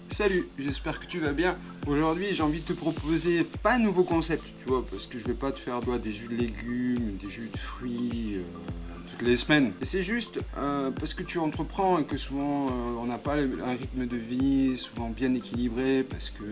Salut, j'espère que tu vas bien. Aujourd'hui, j'ai envie de te proposer pas un nouveau concept, tu vois, parce que je vais pas te faire des jus de légumes, des jus de fruits toutes les semaines. Et c'est juste parce que tu entreprends et que souvent on n'a pas un rythme de vie souvent bien équilibré parce que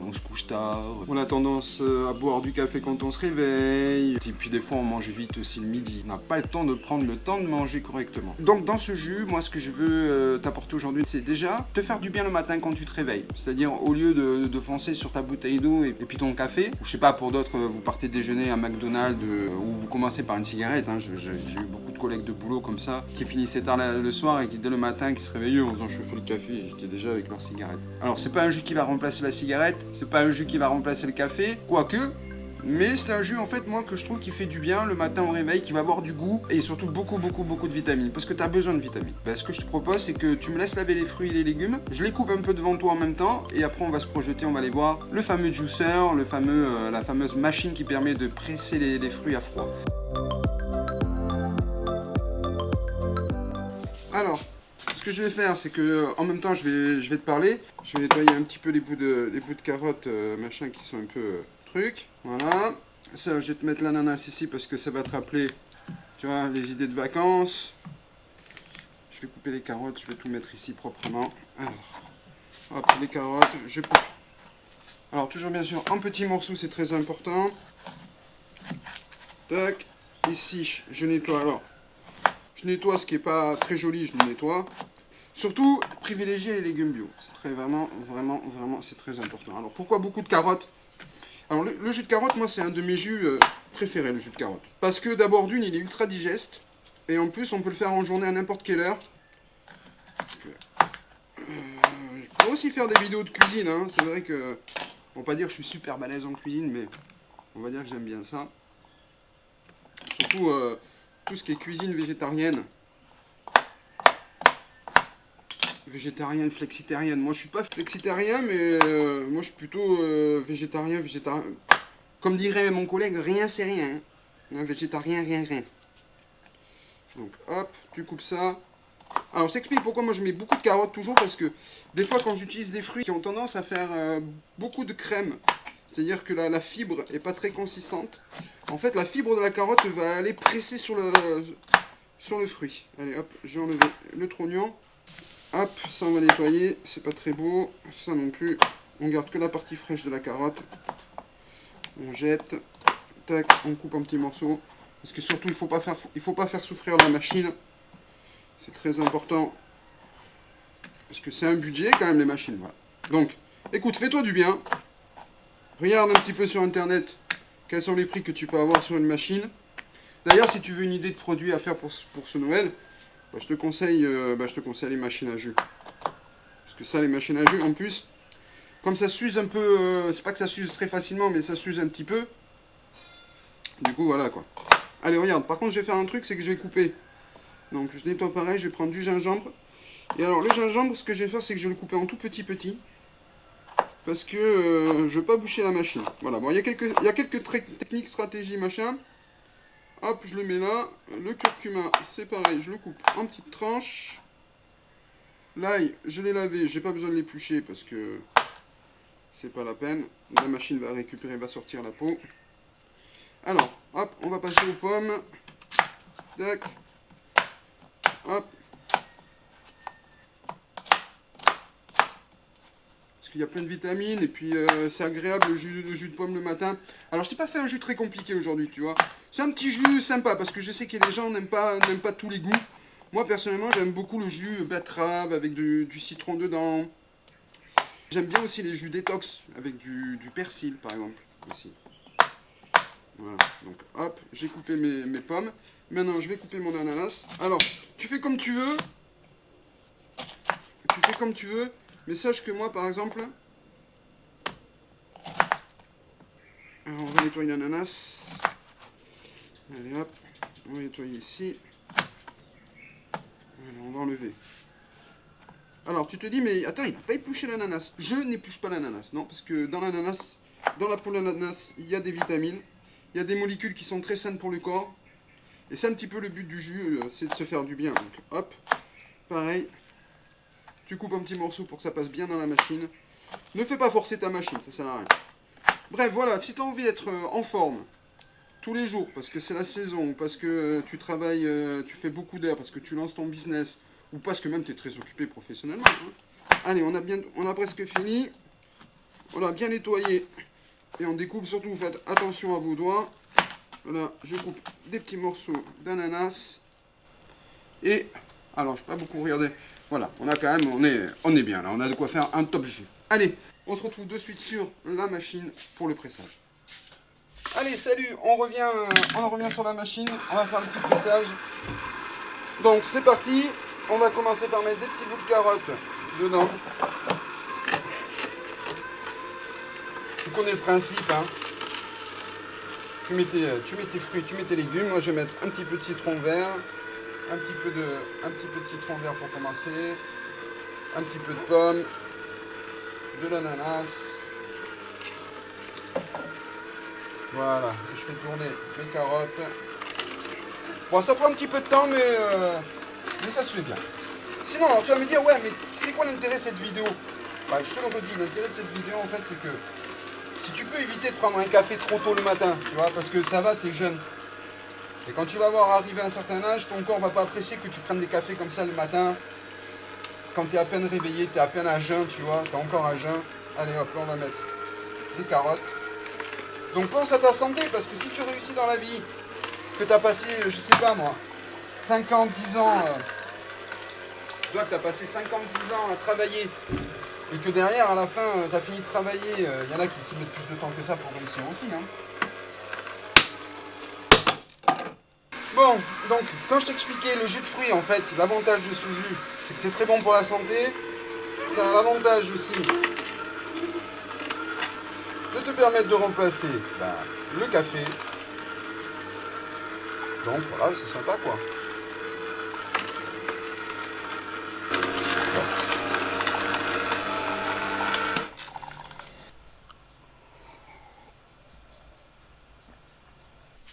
on se couche tard, on a tendance à boire du café quand on se réveille, et puis des fois on mange vite aussi le midi. On n'a pas le temps de prendre le temps de manger correctement. Donc dans ce jus, moi ce que je veux t'apporter aujourd'hui, c'est déjà te faire du bien le matin quand tu te réveilles. C'est-à-dire au lieu de foncer sur ta bouteille d'eau et puis ton café, ou je sais pas, pour d'autres, vous partez déjeuner à McDonald's ou vous commencez par une cigarette. Hein. J'ai eu beaucoup de collègues de boulot comme ça qui finissaient tard le soir et qui dès le matin qui se réveillaient en disant je fais le café et qui étaient déjà avec leur cigarette. Alors c'est pas un jus qui va remplacer la cigarette, c'est pas un jus qui va remplacer le café, quoique. Mais c'est un jus en fait moi que je trouve qui fait du bien le matin au réveil, qui va avoir du goût et surtout beaucoup de vitamines, parce que tu as besoin de vitamines. Ce que je te propose c'est que tu me laisses laver les fruits et les légumes, je les coupe un peu devant toi en même temps et après on va se projeter, on va aller voir le fameux juicer, la fameuse machine qui permet de presser les fruits à froid. Alors, ce que je vais faire, c'est que en même temps je vais te parler, je vais nettoyer un petit peu les bouts de carottes machin qui sont un peu trucs. Voilà. Ça, je vais te mettre l'ananas ici parce que ça va te rappeler, tu vois, les idées de vacances. Je vais couper les carottes, je vais tout mettre ici proprement. Alors, hop, les carottes, je coupe. Alors, toujours bien sûr en petits morceaux, c'est très important. Tac. Ici, je nettoie. Alors, je nettoie ce qui n'est pas très joli, je le nettoie. Surtout, privilégier les légumes bio. C'est très vraiment, c'est très important. Alors, pourquoi beaucoup de carottes? Alors, le jus de carotte, moi, c'est un de mes jus préférés, le jus de carotte. Parce que d'abord, d'une, il est ultra digeste. Et en plus, on peut le faire en journée à n'importe quelle heure. Je pourrais aussi faire des vidéos de cuisine. Hein. C'est vrai que, on va pas dire que je suis super balèze en cuisine, mais on va dire que j'aime bien ça. Surtout, tout ce qui est cuisine végétarienne. Végétarienne, flexitarienne. Moi, je suis pas flexitarien, mais moi, je suis plutôt végétarien. Comme dirait mon collègue, rien c'est rien. Un végétarien, rien. Donc, hop, tu coupes ça. Alors, je t'explique pourquoi moi je mets beaucoup de carottes toujours, parce que des fois, quand j'utilise des fruits qui ont tendance à faire beaucoup de crème, c'est-à-dire que la fibre est pas très consistante, en fait, la fibre de la carotte va aller presser sur le fruit. Allez, hop, j'ai enlevé le trognon. Hop, ça on va nettoyer, c'est pas très beau, ça non plus. On garde que la partie fraîche de la carotte. On jette, tac, on coupe en petits morceaux. Parce que surtout, il faut pas faire souffrir la machine. C'est très important. Parce que c'est un budget quand même les machines. Voilà. Donc, écoute, fais-toi du bien. Regarde un petit peu sur internet quels sont les prix que tu peux avoir sur une machine. D'ailleurs, si tu veux une idée de produit à faire pour ce Noël, je te conseille les machines à jus. Parce que ça, les machines à jus, en plus, comme ça s'use un peu, c'est pas que ça s'use très facilement, mais ça s'use un petit peu. Du coup, voilà quoi. Allez, regarde, par contre, je vais faire un truc, c'est que je vais couper. Donc, je nettoie pareil, je vais prendre du gingembre. Et alors, le gingembre, ce que je vais faire, c'est que je vais le couper en tout petit. Parce que je ne veux pas boucher la machine. Voilà, bon, il y a quelques techniques, stratégies, machin. Hop, je le mets là. Le curcuma, c'est pareil, je le coupe en petites tranches. L'ail, je l'ai lavé, j'ai pas besoin de l'éplucher parce que c'est pas la peine. La machine va récupérer, va sortir la peau. Alors, hop, on va passer aux pommes. Tac. Hop. Parce qu'il y a plein de vitamines et puis c'est agréable le jus de pomme le matin. Alors, je t'ai pas fait un jus très compliqué aujourd'hui, tu vois. C'est un petit jus sympa parce que je sais que les gens n'aiment pas tous les goûts. Moi, personnellement, j'aime beaucoup le jus betterave avec du citron dedans. J'aime bien aussi les jus détox avec du persil, par exemple, aussi. Voilà, donc hop, j'ai coupé mes pommes. Maintenant, je vais couper mon ananas. Alors, tu fais comme tu veux. Mais sache que moi, par exemple... Alors, on va nettoyer l'ananas. Allez, hop. On va nettoyer ici. Voilà, on va enlever. Alors, tu te dis, mais attends, il n'a pas épluché l'ananas. Je n'épluche pas l'ananas, non, parce que dans l'ananas, dans la peau de l'ananas, il y a des vitamines. Il y a des molécules qui sont très saines pour le corps. Et c'est un petit peu le but du jus, c'est de se faire du bien. Donc, hop, pareil. Tu coupes un petit morceau pour que ça passe bien dans la machine. Ne fais pas forcer ta machine, ça sert à rien. Bref, voilà, si tu as envie d'être en forme tous les jours, parce que c'est la saison, parce que tu travailles, tu fais beaucoup d'heures, parce que tu lances ton business, ou parce que même tu es très occupé professionnellement. Hein. Allez, on a presque fini. Voilà, bien nettoyé. Et on découpe, surtout faites attention à vos doigts. Voilà, je coupe des petits morceaux d'ananas. Et, alors je ne vais pas beaucoup regarder. Voilà, on a quand même, on est bien là, on a de quoi faire un top jus. Allez, on se retrouve de suite sur la machine pour le pressage. Allez, salut, on revient sur la machine, on va faire le petit pressage. Donc c'est parti, on va commencer par mettre des petits bouts de carottes dedans. Tu connais le principe, hein. Tu mets tes fruits, tu mets tes légumes. Moi je vais mettre un petit peu de citron vert, un petit peu de citron vert pour commencer, un petit peu de pomme, de l'ananas. Voilà, je fais tourner mes carottes. Bon, ça prend un petit peu de temps, mais ça se fait bien. Sinon, alors, tu vas me dire, ouais, mais c'est quoi l'intérêt de cette vidéo? Bah, je te le redis, l'intérêt de cette vidéo, en fait, c'est que si tu peux éviter de prendre un café trop tôt le matin, tu vois, parce que ça va, t'es jeune. Et quand tu vas voir arriver à un certain âge, ton corps va pas apprécier que tu prennes des cafés comme ça le matin. Quand tu es à peine réveillé, tu es à peine à jeun, tu vois, tu es encore à jeun. Allez hop, là on va mettre des carottes. Donc pense à ta santé, parce que si tu réussis dans la vie, que tu as passé, je sais pas moi, 5 ans, 10 ans, toi que tu as passé 5 ans, 10 ans à travailler, et que derrière, à la fin, tu as fini de travailler, il y en a qui mettent plus de temps que ça pour réussir aussi. Hein. Bon, donc, quand je t'expliquais le jus de fruits, en fait, l'avantage de ce jus, c'est que c'est très bon pour la santé. Ça a l'avantage aussi de te permettre de remplacer le café. Donc, voilà, c'est sympa, quoi.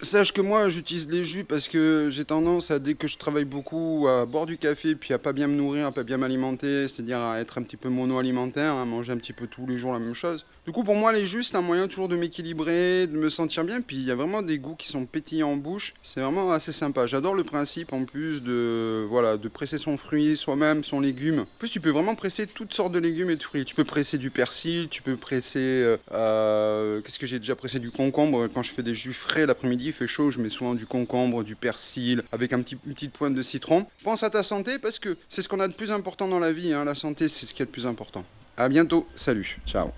Sache que moi j'utilise les jus parce que j'ai tendance à, dès que je travaille beaucoup, à boire du café puis à pas bien me nourrir, à pas bien m'alimenter, c'est-à-dire à être un petit peu mono-alimentaire, à manger un petit peu tous les jours la même chose. Du coup pour moi les jus c'est un moyen toujours de m'équilibrer, de me sentir bien, puis il y a vraiment des goûts qui sont pétillants en bouche, c'est vraiment assez sympa. J'adore le principe en plus de presser son fruit soi-même, son légume. En plus tu peux vraiment presser toutes sortes de légumes et de fruits. Tu peux presser du persil, tu peux presser, qu'est-ce que j'ai déjà pressé, du concombre quand je fais des jus frais l'après-midi. Fait chaud, je mets souvent du concombre, du persil, avec une petite pointe de citron. Pense à ta santé parce que c'est ce qu'on a de plus important dans la vie, hein. La santé, c'est ce qui est le plus important. À bientôt, salut, ciao.